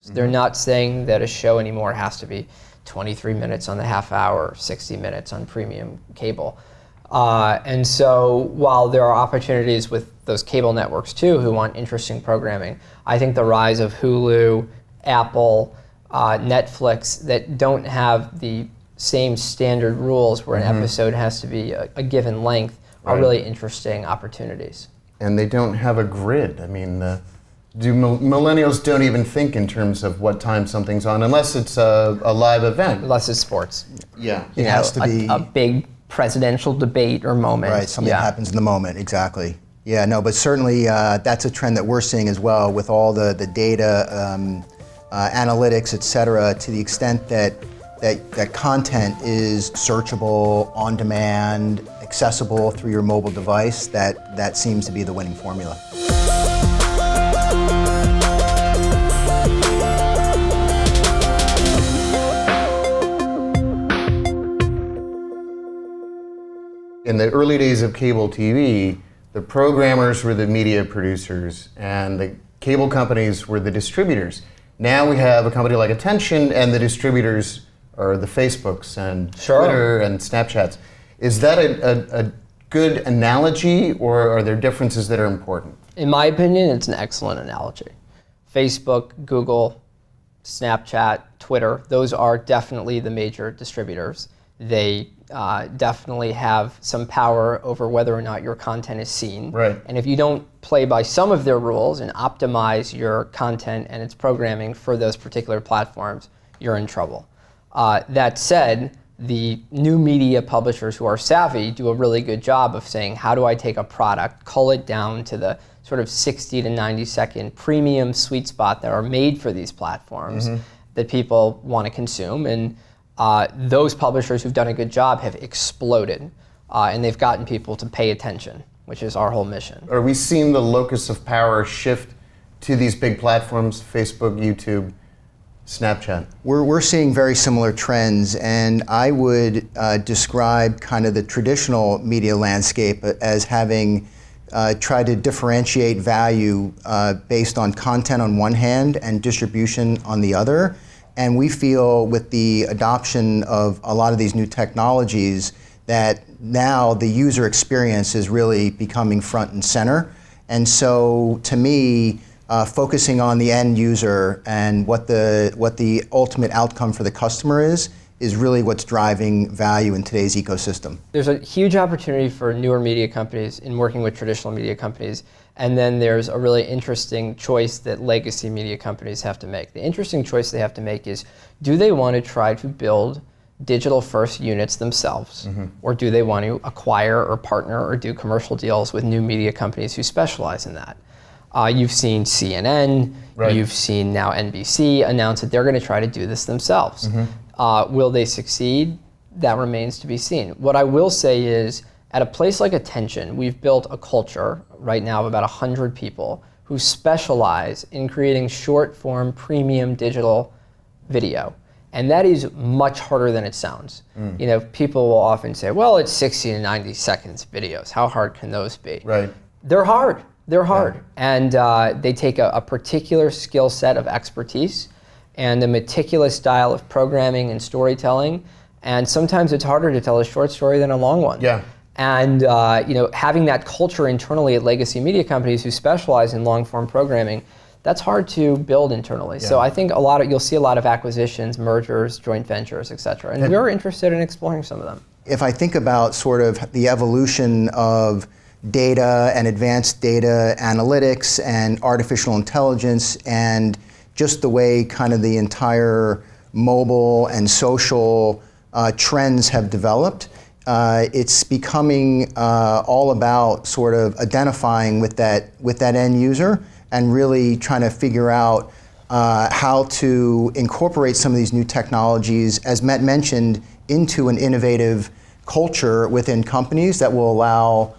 They're not saying that a show anymore has to be 23 minutes on the half hour, 60 minutes on premium cable. And so while there are opportunities with those cable networks too who want interesting programming, I think the rise of Hulu, Apple, Netflix that don't have the same standard rules where an episode has to be a given length are really interesting opportunities. And they don't have a grid. I mean, millennials don't even think in terms of what time something's on unless it's a live event. Unless it's sports. Yeah. It has to be a big presidential debate or moment. Right, something happens in the moment, exactly. Yeah, no, but certainly that's a trend that we're seeing as well with all the data, analytics, et cetera, to the extent that content is searchable, on demand, accessible through your mobile device, that seems to be the winning formula. In the early days of cable TV, the programmers were the media producers and the cable companies were the distributors. Now we have a company like ATTN and the distributors are the Facebooks and Twitter and Snapchats. Is that a good analogy, or are there differences that are important? In my opinion, it's an excellent analogy. Facebook, Google, Snapchat, Twitter, those are definitely the major distributors. They definitely have some power over whether or not your content is seen. Right. And if you don't play by some of their rules and optimize your content and its programming for those particular platforms, you're in trouble. That said, the new media publishers who are savvy do a really good job of saying, how do I take a product, cull it down to the sort of 60 to 90 second premium sweet spot that are made for these platforms that people want to consume. And those publishers who've done a good job have exploded, and they've gotten people to pay attention, which is our whole mission. Are we seeing the locus of power shift to these big platforms, Facebook, YouTube, Snapchat? We're seeing very similar trends, and I would describe kind of the traditional media landscape as having tried to differentiate value based on content on one hand and distribution on the other. And we feel with the adoption of a lot of these new technologies that now the user experience is really becoming front and center. And so to me, focusing on the end user and what the ultimate outcome for the customer is really what's driving value in today's ecosystem. There's a huge opportunity for newer media companies in working with traditional media companies. And then there's a really interesting choice that legacy media companies have to make. The interesting choice they have to make is, do they want to try to build digital first units themselves? Or do they want to acquire or partner or do commercial deals with new media companies who specialize in that? You've seen CNN, you've seen now NBC announce that they're going to try to do this themselves. Will they succeed? That remains to be seen. What I will say is, at a place like ATTN, we've built a culture right now of about 100 people who specialize in creating short-form premium digital video. And that is much harder than it sounds. You know, people will often say, well, it's 60 to 90 seconds videos. How hard can those be? Right. They're hard. They're hard. And they take a particular skill set of expertise and a meticulous style of programming and storytelling. And sometimes it's harder to tell a short story than a long one. Yeah. And you know, having that culture internally at legacy media companies who specialize in long-form programming, that's hard to build internally. So I think you'll see a lot of acquisitions, mergers, joint ventures, et cetera. And we're interested in exploring some of them. If I think about sort of the evolution of data and advanced data analytics and artificial intelligence and just the way kind of the entire mobile and social trends have developed, it's becoming all about sort of identifying with that end user and really trying to figure out how to incorporate some of these new technologies, as Matt mentioned, into an innovative culture within companies that will allow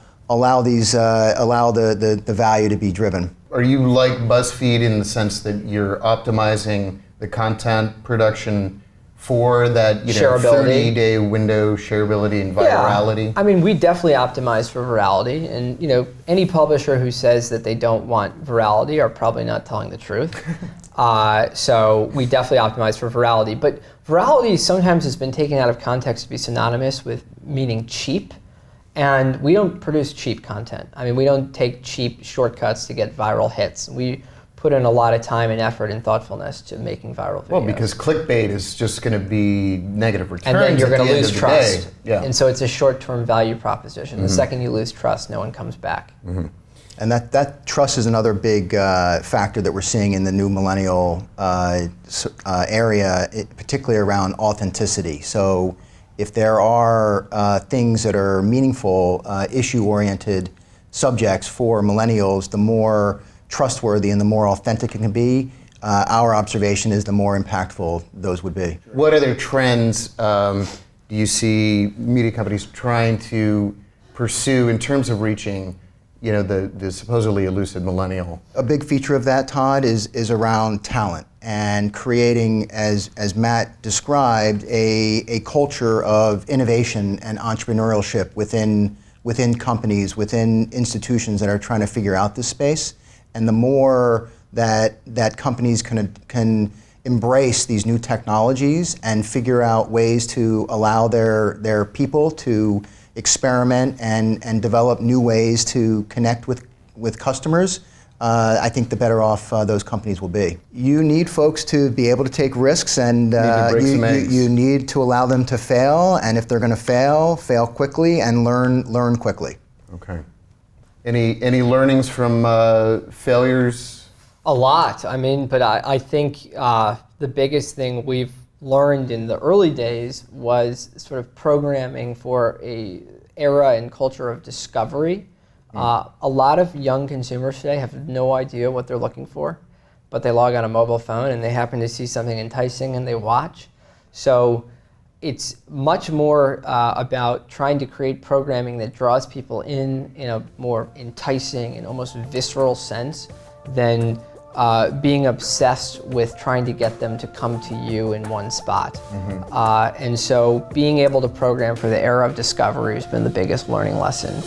the value to be driven. Are you like BuzzFeed in the sense that you're optimizing the content production for that 30-day window, shareability and virality? Yeah. I mean, we definitely optimize for virality, and any publisher who says that they don't want virality are probably not telling the truth. So we definitely optimize for virality. But virality sometimes has been taken out of context to be synonymous with meaning cheap. And we don't produce cheap content. I mean, we don't take cheap shortcuts to get viral hits. We put in a lot of time and effort and thoughtfulness to making viral videos. Well, because clickbait is just going to be negative returns. And then you're going to lose day. trust. Yeah. And so it's a short-term value proposition. The second you lose trust, no one comes back. And that trust is another big factor that we're seeing in the new millennial area, particularly around authenticity. So if there are things that are meaningful, issue-oriented subjects for millennials, the more trustworthy and the more authentic it can be, our observation is the more impactful those would be. What other trends do you see media companies trying to pursue in terms of reaching, you know, the supposedly elusive millennial? A big feature of that, Todd, is around talent and creating, as Matt described, a culture of innovation and entrepreneurship within companies, within institutions that are trying to figure out this space. And the more that companies can embrace these new technologies and figure out ways to allow their people to experiment and develop new ways to connect with customers, I think the better off those companies will be. You need folks to be able to take risks, and you need to allow them to fail. And if they're going to fail quickly and learn quickly. Okay. Any learnings from failures? A lot. I mean, but I think the biggest thing we've learned in the early days was sort of programming for a era and culture of discovery. A lot of young consumers today have no idea what they're looking for, but they log on a mobile phone and they happen to see something enticing and they watch. So it's much more about trying to create programming that draws people in a more enticing and almost visceral sense than being obsessed with trying to get them to come to you in one spot. And so being able to program for the era of discovery has been the biggest learning lesson.